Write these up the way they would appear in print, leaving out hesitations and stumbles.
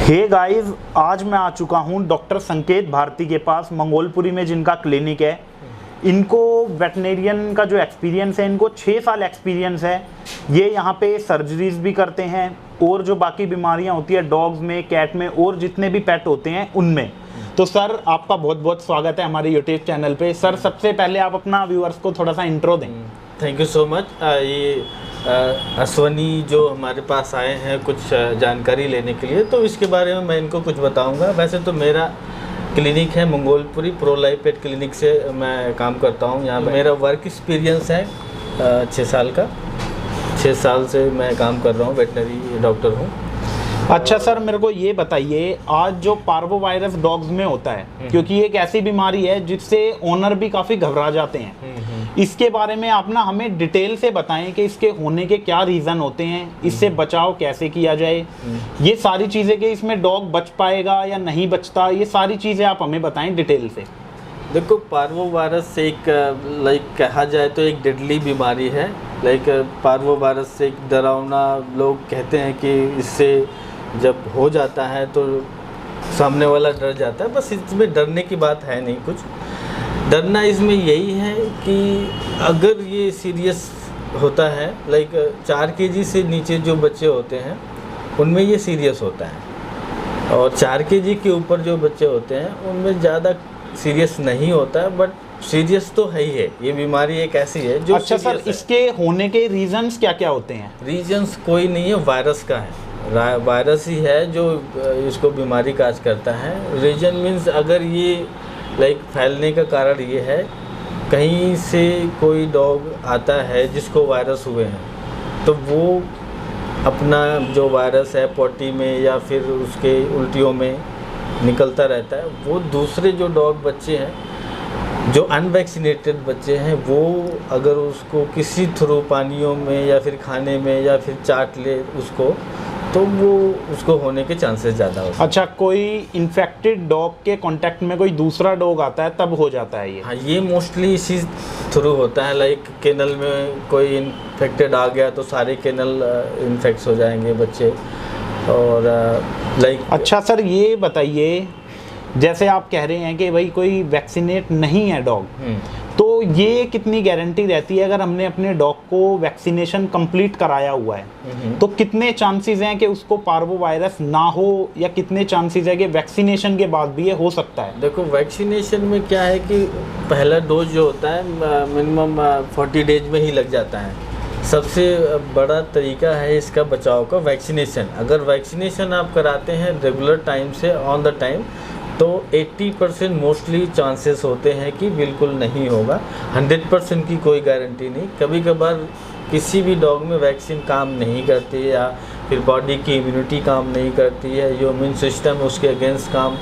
Hey guys, आज मैं आ चुका हूँ डॉक्टर संकेत भारती के पास मंगोलपुरी में, जिनका क्लिनिक है। इनको वेटनेरियन का जो एक्सपीरियंस है, इनको 6 साल एक्सपीरियंस है। ये यहाँ पे सर्जरीज भी करते हैं और जो बाकी बीमारियाँ होती है डॉग्स में, कैट में और जितने भी पेट होते हैं उनमें। तो सर, आपका बहुत बहुत स्वागत है हमारे यूट्यूब चैनल पे। सर, सबसे पहले आप अपना व्यूअर्स को थोड़ा सा इंट्रो दें। Thank you so much. ये अश्वनी जो हमारे पास आए हैं कुछ जानकारी लेने के लिए, तो इसके बारे में मैं इनको कुछ बताऊंगा। वैसे तो मेरा क्लिनिक है Mangolpuri pro life pet clinic से मैं काम करता हूं। यहाँ मेरा वर्क एक्सपीरियंस है 6 साल का। 6 साल से मैं काम कर रहा हूँ, वेटनरी डॉक्टर हूँ। अच्छा सर, मेरे को ये बताइए, आज जो पार्वो वायरस डॉग्स में होता है, क्योंकि ये एक ऐसी बीमारी है जिससे ओनर भी काफ़ी घबरा जाते हैं, इसके बारे में आप ना हमें डिटेल से बताएं कि इसके होने के क्या रीज़न होते हैं, इससे बचाव कैसे किया जाए, ये सारी चीज़ें कि इसमें डॉग बच पाएगा या नहीं बचता, ये सारी चीज़ें आप हमें बताएं डिटेल से। देखो, पार्वो वायरस एक कहा जाए तो एक डेडली बीमारी है। पार्वो वायरस से एक डरावना, लोग कहते हैं कि इससे जब हो जाता है तो सामने वाला डर जाता है। बस इसमें डरने की बात है नहीं, कुछ डरना इसमें यही है कि अगर ये सीरियस होता है, 4 केजी से नीचे जो बच्चे होते हैं उनमें ये सीरियस होता है, और 4 केजी के ऊपर जो बच्चे होते हैं उनमें ज़्यादा सीरियस नहीं होता है। बट सीरियस तो है ही है, ये बीमारी एक ऐसी है जो। अच्छा सर, इसके होने के रीजंस क्या क्या होते हैं? रीजंस कोई नहीं है, वायरस का है। वायरस ही है जो इसको बीमारी काज करता है। रीजन मीन्स अगर ये फैलने का कारण ये है, कहीं से कोई डॉग आता है जिसको वायरस हुए हैं, तो वो अपना जो वायरस है पॉटी में या फिर उसके उल्टियों में निकलता रहता है। वो दूसरे जो डॉग बच्चे हैं, जो अनवैक्सीनेटेड बच्चे हैं, वो अगर उसको किसी थ्रू पानियों में या फिर खाने में या फिर चाट ले उसको, तो वो उसको होने के चांसेस ज़्यादा होते हैं। अच्छा, कोई इन्फेक्टेड डॉग के कांटेक्ट में कोई दूसरा डॉग आता है तब हो जाता है ये? हाँ, ये मोस्टली इसी थ्रू होता है। केनल में कोई इन्फेक्टेड आ गया तो सारे केनल इन्फेक्ट हो जाएंगे बच्चे। और अच्छा सर, ये बताइए, जैसे आप कह रहे हैं कि भाई कोई वैक्सीनेट नहीं है डॉग, तो ये कितनी गारंटी रहती है अगर हमने अपने डॉग को वैक्सीनेशन कंप्लीट कराया हुआ है, तो कितने चांसेस हैं कि उसको पार्वो वायरस ना हो, या कितने चांसेस है कि वैक्सीनेशन के बाद भी ये हो सकता है? देखो, वैक्सीनेशन में क्या है कि पहला डोज जो होता है मिनिमम 40 डेज में ही लग जाता है। सबसे बड़ा तरीका है इसका बचाव का वैक्सीनेशन। अगर वैक्सीनेशन आप कराते हैं रेगुलर टाइम से, ऑन द टाइम, तो 80% मोस्टली चांसेस होते हैं कि बिल्कुल नहीं होगा। 100% की कोई गारंटी नहीं। कभी कभार किसी भी डॉग में वैक्सीन काम नहीं करती है, या फिर बॉडी की इम्यूनिटी काम नहीं करती है, जो इम्यून सिस्टम उसके अगेंस्ट काम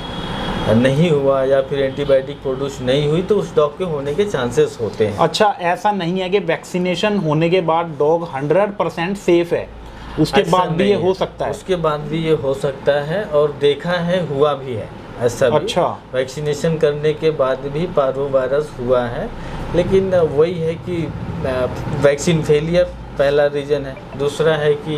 नहीं हुआ, या फिर एंटीबायोटिक प्रोड्यूस नहीं हुई, तो उस डॉग के होने के चांसेस होते हैं। अच्छा, ऐसा नहीं है कि वैक्सीनेशन होने के बाद डॉग 100% सेफ है, उसके बाद भी ये हो सकता है? उसके बाद भी ये हो सकता है, और देखा है, हुआ भी है ऐसा भी। अच्छा, वैक्सीनेशन करने के बाद भी पार्वो वायरस हुआ है। लेकिन वही है कि वैक्सीन फेलियर पहला रीज़न है। दूसरा है कि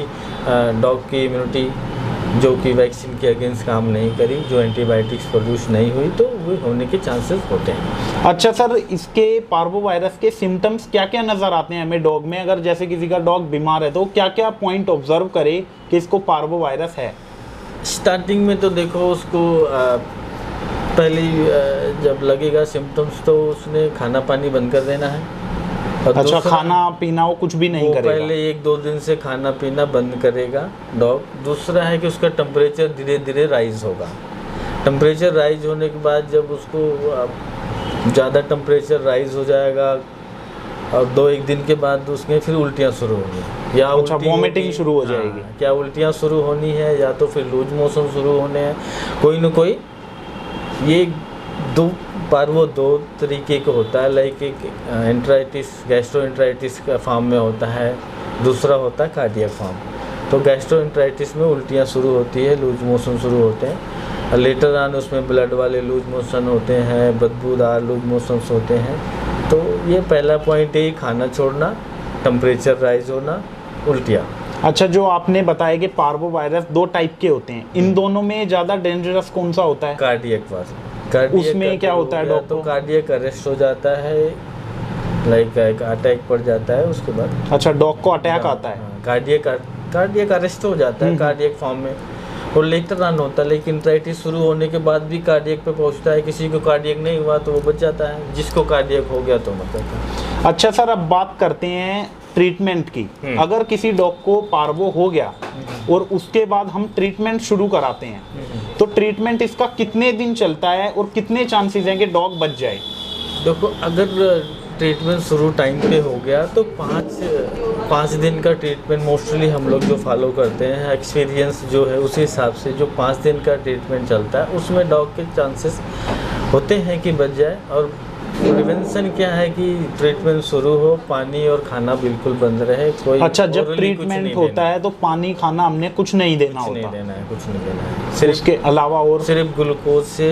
डॉग की इम्यूनिटी जो कि वैक्सीन के अगेंस्ट काम नहीं करी, जो एंटीबायोटिक्स प्रोड्यूस नहीं हुई, तो वो होने के चांसेस होते हैं। अच्छा सर, इसके पार्वो वायरस के सिम्टम्स क्या क्या नज़र आते हैं हमें डॉग में? अगर जैसे किसी का डॉग बीमार है तो क्या क्या पॉइंट ऑब्जर्व करे कि इसको पार्वो वायरस है? स्टार्टिंग में तो देखो, उसको पहले जब लगेगा सिम्टम्स, तो उसने खाना पानी बंद कर देना है। और अच्छा, खाना पीना वो कुछ भी नहीं करेगा? पहले 1-2 दिन से खाना पीना बंद करेगा डॉग। दूसरा है कि उसका टेम्परेचर धीरे धीरे राइज होगा। टेम्परेचर राइज होने के बाद जब उसको ज़्यादा टेम्परेचर राइज हो जाएगा, और 2-1 दिन के बाद उसमें फिर उल्टियाँ शुरू होंगी, या अच्छा, वॉमिटिंग शुरू हो जाएगी। हाँ, क्या उल्टियाँ शुरू होनी है, या तो फिर लूज मोशन शुरू होने हैं, कोई ना कोई। ये पार्वो 2 तरीके का होता है। एक एंट्राइटिस, गैस्ट्रोएंट्राइटिस का फॉर्म में होता है, दूसरा होता है कार्डियक फॉर्म। तो गैस्ट्रोएंट्राइटिस में उल्टियाँ शुरू होती है, लूज मोशन शुरू होते हैं। लेटर ऑन उसमें ब्लड वाले लूज मोशन होते हैं, बदबूदार लूज मोशंस होते हैं। तो ये पहला पॉइंट है, खाना छोड़ना, टेम्परेचर राइज होना, उल्टियाँ। अच्छा, जो आपने बताया कि पार्वो वायरस 2 टाइप के होते हैं, इन दोनों में ज़्यादा डेंजरस कौन सा होता है? कार्डियक वाला। कार्डियक उसमें क्या होता है डॉक्टर? तो कार्डियक अरेस्ट हो जाता है, लाइक एक अटैक पड़ जाता है उसके बाद। अच्छा, डॉग को अटैक आता है? कार्डियक अरेस्ट हो जाता है कार्डियक फॉर्म में, और लेटर ऑन होता है, लेकिन इंट्राइटिस शुरू होने के बाद भी कार्डियक पे पहुंचता है। किसी को कार्डियक नहीं हुआ तो वो बच जाता है, जिसको कार्डियक हो गया तो मर जाता है। अच्छा सर, अब बात करते हैं ट्रीटमेंट की। अगर किसी डॉग को पार्वो हो गया और उसके बाद हम ट्रीटमेंट शुरू कराते हैं, तो ट्रीटमेंट इसका कितने दिन चलता है और कितने चांसेस हैं कि डॉग बच जाए? देखो, अगर ट्रीटमेंट शुरू टाइम पे हो गया तो 5 दिन का ट्रीटमेंट मोस्टली हम लोग जो फॉलो करते हैं, एक्सपीरियंस जो है उसी हिसाब से जो 5 दिन का ट्रीटमेंट चलता है उसमें डॉग के चांसेस होते हैं कि बच जाए। और प्रिवेंशन क्या है कि ट्रीटमेंट शुरू हो, पानी और खाना बिल्कुल बंद रहे। कोई अच्छा, जब ट्रीटमेंट होता है तो पानी खाना हमने कुछ नहीं देना होता? नहीं देना है, कुछ नहीं देना है। सिर्फ उसके अलावा और सिर्फ ग्लूकोज से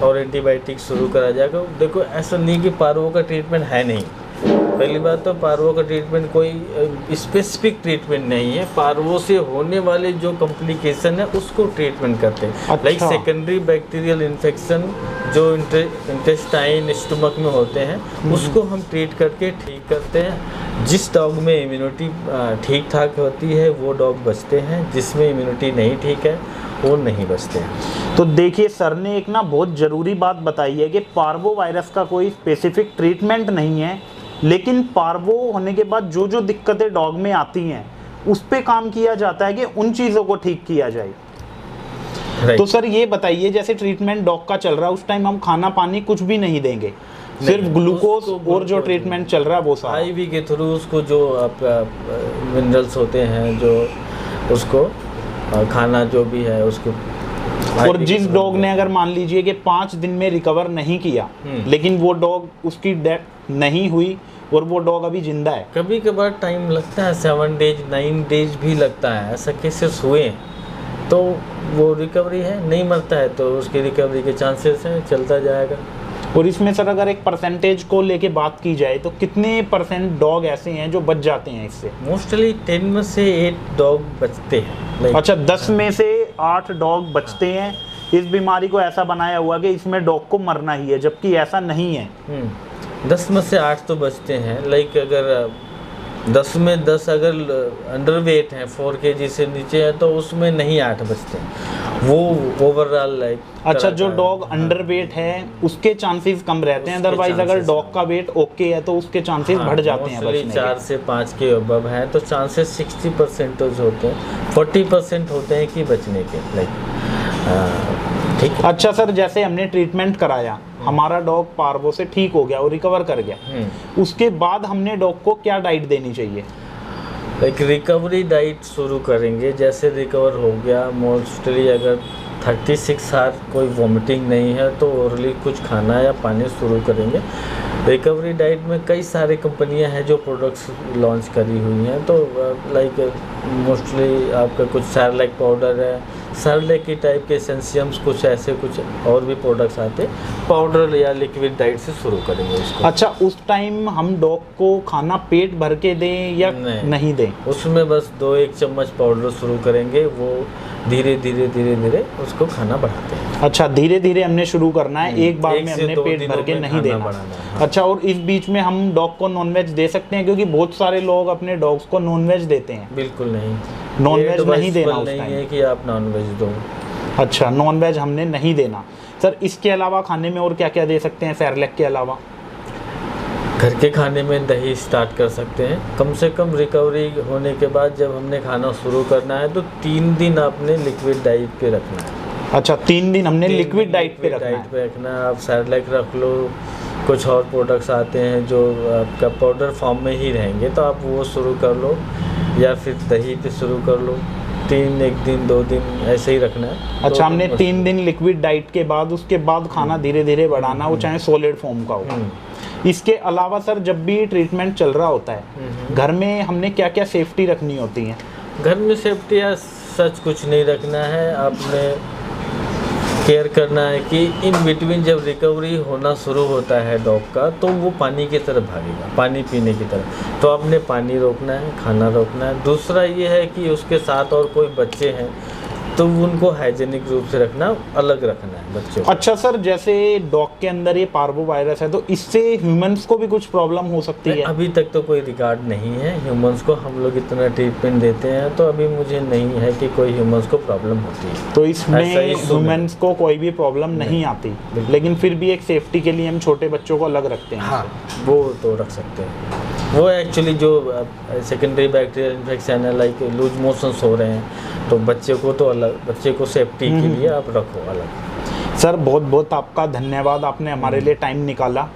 और एंटीबायोटिक शुरू करा जाएगा। देखो, ऐसा नहीं कि पार्वो का ट्रीटमेंट है नहीं। पहली बात तो पार्वो का ट्रीटमेंट कोई स्पेसिफिक ट्रीटमेंट नहीं है। पार्वो से होने वाले जो कॉम्प्लिकेशन है उसको ट्रीटमेंट करते हैं। अच्छा। लाइक सेकेंडरी बैक्टीरियल इन्फेक्शन जो इंटेस्टाइन स्टमक में होते हैं उसको हम ट्रीट करके ठीक करते हैं। जिस डॉग में इम्यूनिटी ठीक ठाक होती है वो डॉग बचते हैं, जिसमें इम्यूनिटी नहीं ठीक है वो नहीं बचते हैं। तो देखिए, सर ने एक ना बहुत ज़रूरी बात बताई है कि पार्वो वायरस का कोई स्पेसिफिक ट्रीटमेंट नहीं है, लेकिन पार्वो होने के बाद जो जो दिक्कतें डॉग में आती हैं उस पे काम किया जाता है कि उन चीज़ों को ठीक किया जाए। तो सर ये बताइए, जैसे ट्रीटमेंट डॉग का चल रहा है उस टाइम हम खाना पानी कुछ भी नहीं देंगे, सिर्फ ग्लूकोज और जो ट्रीटमेंट चल रहा है वो सारा IV के थ्रू उसको जो आपका मिनरल्स होते हैं जो उसको खाना जो भी है उसको। और जिस डॉग ने अगर मान लीजिए कि 5 दिन में रिकवर नहीं किया, लेकिन वो डॉग उसकी डेथ नहीं हुई और वो डॉग अभी जिंदा है, कभी कभार टाइम लगता है, 7 डेज 9 डेज भी लगता है, ऐसा केसेस हुए हैं, तो वो रिकवरी है, नहीं मरता है तो उसकी रिकवरी के चांसेस हैं, चलता जाएगा। और इसमें सर अगर एक परसेंटेज को लेके बात की जाए तो कितने % डॉग ऐसे हैं जो बच जाते हैं इससे? मोस्टली 10 में से 8 डॉग बचते हैं। अच्छा, 10 में से 8 डॉग बचते हैं। इस बीमारी को ऐसा बनाया हुआ कि इसमें डॉग को मरना ही है, जबकि ऐसा नहीं है। 10 में से 8 तो बचते हैं। लाइक अगर 10 में 10 अगर अंडर वेट हैं, 4 kg से नीचे है, तो उसमें नहीं 8 बचते हैं, वो ओवरऑल लाइक। अच्छा, जो डॉग अंडर वेट है उसके चांसेस कम रहते हैं, अदरवाइज अगर डॉग का वेट ओके है तो उसके चांसेस बढ़ जाते हैं बचने के। 4 से 5 के अबव है तो चांसेस 60% होते हैं, 40% होते हैं कि बचने के। लाइक ठीक। अच्छा सर, जैसे हमने ट्रीटमेंट कराया, हमारा डॉग पार्वो से ठीक हो गया और रिकवर कर गया, उसके बाद हमने डॉग को क्या डाइट देनी चाहिए? लाइक रिकवरी डाइट शुरू करेंगे। जैसे रिकवर हो गया, मोस्टली अगर 36 आवर कोई वॉमिटिंग नहीं है तो ओरली कुछ खाना या पानी शुरू करेंगे। रिकवरी डाइट में कई सारे कंपनियां हैं जो प्रोडक्ट्स लॉन्च करी हुई हैं, तो लाइक मोस्टली आपका कुछ सेरेलैक पाउडर है, सेरेलैक की टाइप के एसेंशियम्स, कुछ ऐसे कुछ और भी प्रोडक्ट्स आते हैं। पाउडर या लिक्विड डाइट से शुरू करेंगे उसको। अच्छा, उस टाइम हम डॉग को खाना पेट भर के दें या नहीं दें? उसमें बस 2-1 चम्मच पाउडर शुरू करेंगे, वो धीरे धीरे उसको खाना बढ़ाते हैं। अच्छा, धीरे धीरे हमने शुरू करना है, एक बार में हमने पेट भर के नहीं देना। हाँ। अच्छा, और इस बीच में हम डॉग को नॉनवेज दे सकते हैं? क्योंकि बहुत सारे लोग अपने डॉग्स को नॉनवेज देते हैं। बिल्कुल नहीं, नॉनवेज नहीं देना उस नहीं टाइम है कि आप नॉनवेज दो। अच्छा, नॉनवेज हमने नहीं देना। सर, इसके अलावा खाने में और क्या क्या दे सकते हैं सेरेलैक के अलावा? घर के खाने में दही स्टार्ट कर सकते हैं। कम से कम रिकवरी होने के बाद जब हमने खाना शुरू करना है तो 3 दिन आपने लिक्विड डाइट पे रखना है। अच्छा, 3 दिन हमने लिक्विड डाइट पे रखना है। आप सेरेलैक रख लो, कुछ और प्रोडक्ट्स आते हैं जो आपका पाउडर फॉर्म में ही रहेंगे, तो आप वो शुरू कर लो, या फिर दही पे शुरू कर लो। 1 दिन 2 दिन ऐसे ही रखना है। अच्छा, हमने 3 दिन लिक्विड डाइट के बाद उसके बाद खाना धीरे धीरे बढ़ाना, वो चाहे सॉलिड फॉर्म का हो। इसके अलावा सर, जब भी ट्रीटमेंट चल रहा होता है, घर में हमने क्या क्या सेफ्टी रखनी होती है? घर में सेफ्टी या सच कुछ नहीं रखना है। आपने केयर करना है कि इन बिटवीन जब रिकवरी होना शुरू होता है डॉग का, तो वो पानी की तरफ भागेगा, पानी पीने की तरफ। तो आपने पानी रोकना है, खाना रोकना है। दूसरा ये है कि उसके साथ और कोई बच्चे हैं तो उनको हाइजेनिक रूप से रखना, अलग रखना है बच्चों को। अच्छा सर, जैसे डॉग के अंदर ये पार्वो वायरस है तो इससे ह्यूमंस को भी कुछ प्रॉब्लम हो सकती है? अभी तक तो कोई रिकॉर्ड नहीं है ह्यूमंस को। हम लोग इतना ट्रीटमेंट देते हैं तो अभी मुझे नहीं है कि कोई ह्यूमंस को प्रॉब्लम होती है। तो इसमें ऐसा ह्यूमंस को कोई भी प्रॉब्लम नहीं आती, लेकिन फिर भी एक सेफ्टी के लिए हम छोटे बच्चों को अलग रखते हैं। हाँ, वो तो रख सकते हैं। वो एक्चुअली जो सेकेंडरी बैक्टीरियल इन्फेक्शन है, लाइक लूज मोशंस हो रहे हैं, तो बच्चे को तो अलग, बच्चे को सेफ्टी के लिए आप रखो अलग। सर बहुत बहुत आपका धन्यवाद, आपने हमारे लिए टाइम निकाला।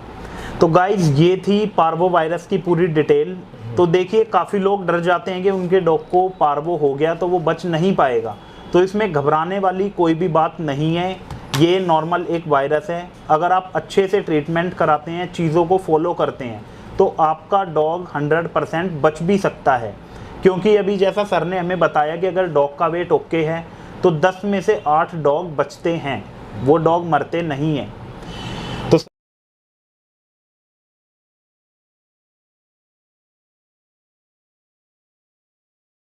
तो गाइज ये थी पार्वो वायरस की पूरी डिटेल। तो देखिए काफ़ी लोग डर जाते हैं कि उनके डॉग को पार्वो हो गया तो वो बच नहीं पाएगा। तो इसमें घबराने वाली कोई भी बात नहीं है। ये नॉर्मल एक वायरस है। अगर आप अच्छे से ट्रीटमेंट कराते हैं, चीज़ों को फॉलो करते हैं, तो आपका डॉग 100% बच भी सकता है। क्योंकि अभी जैसा सर ने हमें बताया कि अगर डॉग का वेट ओके है तो 10 में से 8 डॉग बचते हैं, वो डॉग मरते नहीं हैं।